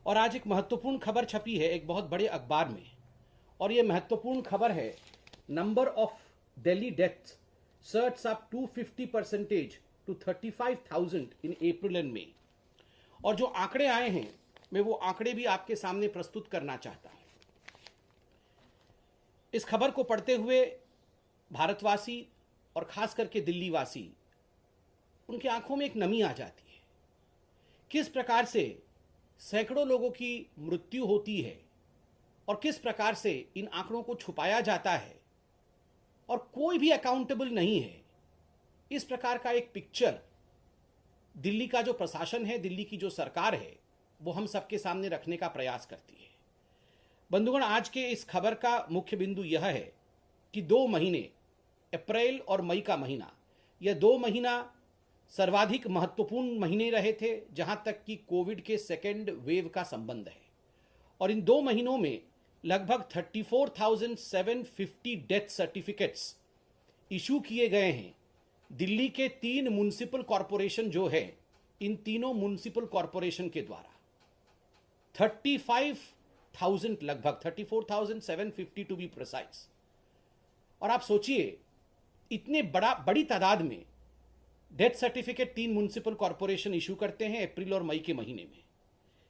और आज एक महत्वपूर्ण खबर छपी है एक बहुत बड़े अखबार में, और ये महत्वपूर्ण खबर है number of Delhi deaths spurts up 250% to 35,000 in April and May. और जो आंकड़े आए हैं मैं वो आंकड़े भी आपके सामने प्रस्तुत करना चाहता हूं। इस खबर को पढ़ते हुए भारतवासी और खास करके दिल्ली वासी, उनकी आंखों में एक नमी आ जाती है। किस प्रकार से सैकड़ों लोगों की मृत्यु होती है और किस प्रकार से इन आंकड़ों को छुपाया जाता है और कोई भी अकाउंटेबल नहीं है। इस प्रकार का एक पिक्चर दिल्ली का जो प्रशासन है, दिल्ली की जो सरकार है, वो हम सबके सामने रखने का प्रयास करती है। बंधुगण, आज के इस खबर का मुख्य बिंदु यह है कि 2 महीने, अप्रैल और मई का महीना, यह 2 महीना सर्वाधिक महत्वपूर्ण महीने रहे थे जहां तक कि कोविड के सेकेंड वेव का संबंध है। और इन 2 महीनों में लगभग 34,750 डेथ सर्टिफिकेट्स इशू किए गए हैं। दिल्ली के 3 म्युनिसिपल कॉरपोरेशन जो है, इन तीनों म्युनिसिपल कॉरपोरेशन के द्वारा 35,000, लगभग 34,750 टू बी प्रिसाइज। और आप सोचिए, इतने बड़ी तादाद में death certificate 3 municipal corporation issue करते हैं अप्रैल और मई के महीने में,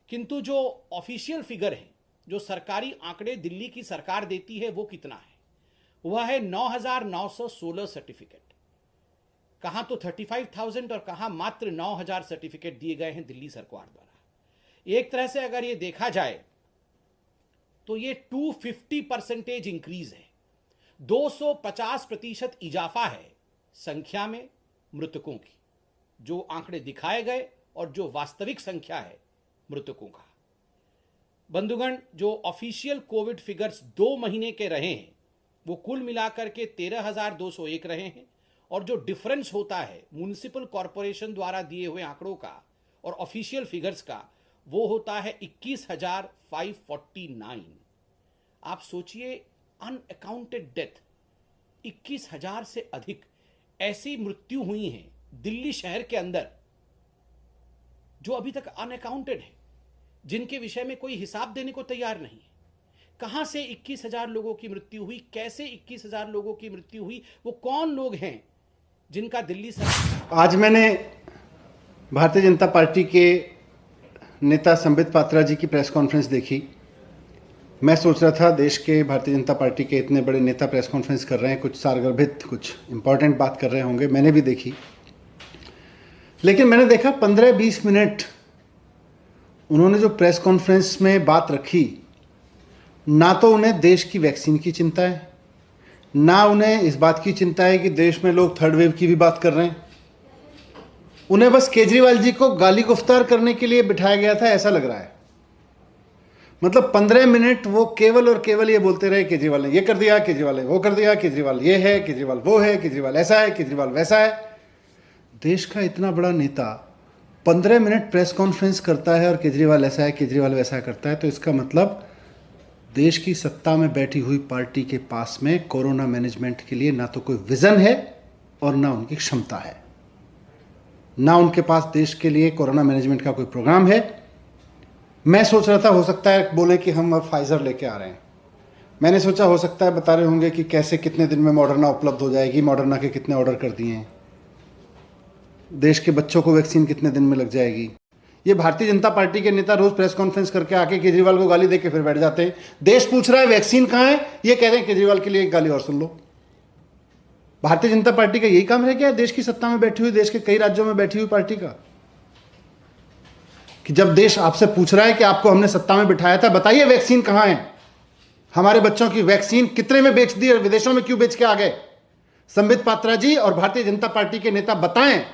किंतु जो ऑफिशियल फिगर है, जो सरकारी आंकड़े दिल्ली की सरकार देती है, वो कितना है? वह है 9,916 सर्टिफिकेट। कहां तो 35,000 और कहां मात्र 9,000 सर्टिफिकेट दिए गए हैं दिल्ली सरकार द्वारा। एक तरह से अगर ये देखा जाए तो ये 250% इंक्रीज है, 250% इजाफा है संख्या में मृतकों की, जो आंकड़े दिखाए गए और जो वास्तविक संख्या है मृतकों का। बंधुगण, जो ऑफिशियल कोविड फिगर्स 2 महीने के रहे हैं वो कुल मिलाकर के 13,201 रहे हैं, और जो डिफरेंस होता है म्युनिसिपल कॉरपोरेशन द्वारा दिए हुए आंकड़ों का और ऑफिशियल फिगर्स का, वो होता है 21,549। आप सोचिए, अनअकाउंटेड डेथ 21,000 से अधिक ऐसी मृत्यु हुई हैं दिल्ली शहर के अंदर जो अभी तक अनअकाउंटेड है, जिनके विषय में कोई हिसाब देने को तैयार नहीं है। कहां से 21,000 लोगों की मृत्यु हुई, कैसे 21,000 लोगों की मृत्यु हुई, वो कौन लोग हैं जिनका दिल्ली सरकार। आज मैंने भारतीय जनता पार्टी के नेता संबित पात्रा जी की प्रेस कॉन्फ्रेंस देखी। मैं सोच रहा था देश के भारतीय जनता पार्टी के इतने बड़े नेता प्रेस कॉन्फ्रेंस कर रहे हैं, कुछ सारगर्भित, कुछ इंपॉर्टेंट बात कर रहे होंगे, मैंने भी देखी। लेकिन मैंने देखा 15-20 मिनट उन्होंने जो प्रेस कॉन्फ्रेंस में बात रखी, ना तो उन्हें देश की वैक्सीन की चिंता है, ना उन्हें इस बात की चिंता है कि देश में लोग थर्ड वेव की भी बात कर रहे हैं। उन्हें बस केजरीवाल जी को गाली गुफ्तार करने के लिए बिठाया गया था, ऐसा लग रहा है। मतलब 15 मिनट वो केवल और केवल ये बोलते रहे, केजरीवाल ने ये कर दिया, केजरीवाल ने वो कर दिया, केजरीवाल ये है, केजरीवाल वो है, केजरीवाल ऐसा है, केजरीवाल वैसा है। देश का इतना बड़ा नेता 15 मिनट प्रेस कॉन्फ्रेंस करता है और केजरीवाल ऐसा है, केजरीवाल वैसा करता है, तो इसका मतलब देश की सत्ता में बैठी हुई पार्टी के पास में कोरोना मैनेजमेंट के लिए ना तो कोई विजन है और ना उनकी क्षमता है, ना उनके पास देश के लिए कोरोना मैनेजमेंट का कोई प्रोग्राम है। मैं सोच रहा था हो सकता है बोले कि हम अब फाइजर लेके आ रहे हैं। मैंने सोचा हो सकता है बता रहे होंगे कि कैसे कितने दिन में मॉडर्ना उपलब्ध हो जाएगी, मॉडर्ना के कितने ऑर्डर कर दिए हैं, देश के बच्चों को वैक्सीन कितने दिन में लग जाएगी। ये भारतीय जनता पार्टी के नेता रोज प्रेस कॉन्फ्रेंस करके आके केजरीवाल को गाली देके फिर बैठ जाते हैं। देश पूछ रहा है वैक्सीन कहां है, ये कह रहे हैं केजरीवाल के लिए एक गाली और सुन लो। भारतीय जनता पार्टी का यही काम रह गया देश की सत्ता में बैठी हुई, देश के कई राज्यों में बैठी हुई पार्टी का, कि जब देश आपसे पूछ रहा है कि आपको हमने सत्ता में बिठाया था, बताइए वैक्सीन कहां है, हमारे बच्चों की वैक्सीन कितने में बेच दी और विदेशों में क्यों बेच के आ गए। संबित पात्रा जी और भारतीय जनता पार्टी के नेता बताएं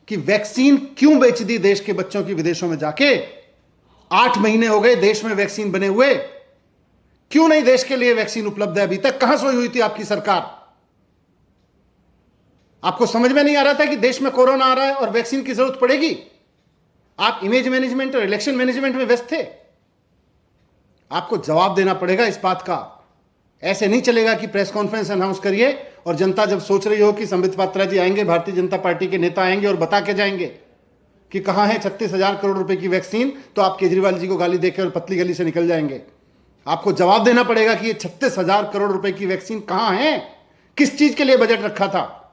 कि वैक्सीन क्यों बेच दी देश के बच्चों की विदेशों में जाके। 8 महीने हो गए देश में वैक्सीन बने हुए, क्यों नहीं देश के लिए वैक्सीन उपलब्ध है अभी तक? कहां सोई हुई थी आपकी सरकार? आपको समझ में नहीं आ रहा था कि देश में कोरोना आ रहा है और वैक्सीन की जरूरत पड़ेगी? आप इमेज मैनेजमेंट और इलेक्शन मैनेजमेंट में व्यस्त थे। आपको जवाब देना पड़ेगा इस बात का। ऐसे नहीं चलेगा कि प्रेस कॉन्फ्रेंस अनाउंस करिए और जनता जब सोच रही हो कि संबित पात्रा जी आएंगे, भारतीय जनता पार्टी के नेता आएंगे और बता के जाएंगे कि कहाँ है 36,000 करोड़ रुपए की वैक्सीन, तो आप केजरीवाल जी को गाली देकर और पतली गली से निकल जाएंगे। आपको जवाब देना पड़ेगा कि ये 36,000 करोड़ रुपए की वैक्सीन कहाँ है, किस चीज के लिए बजट रखा था।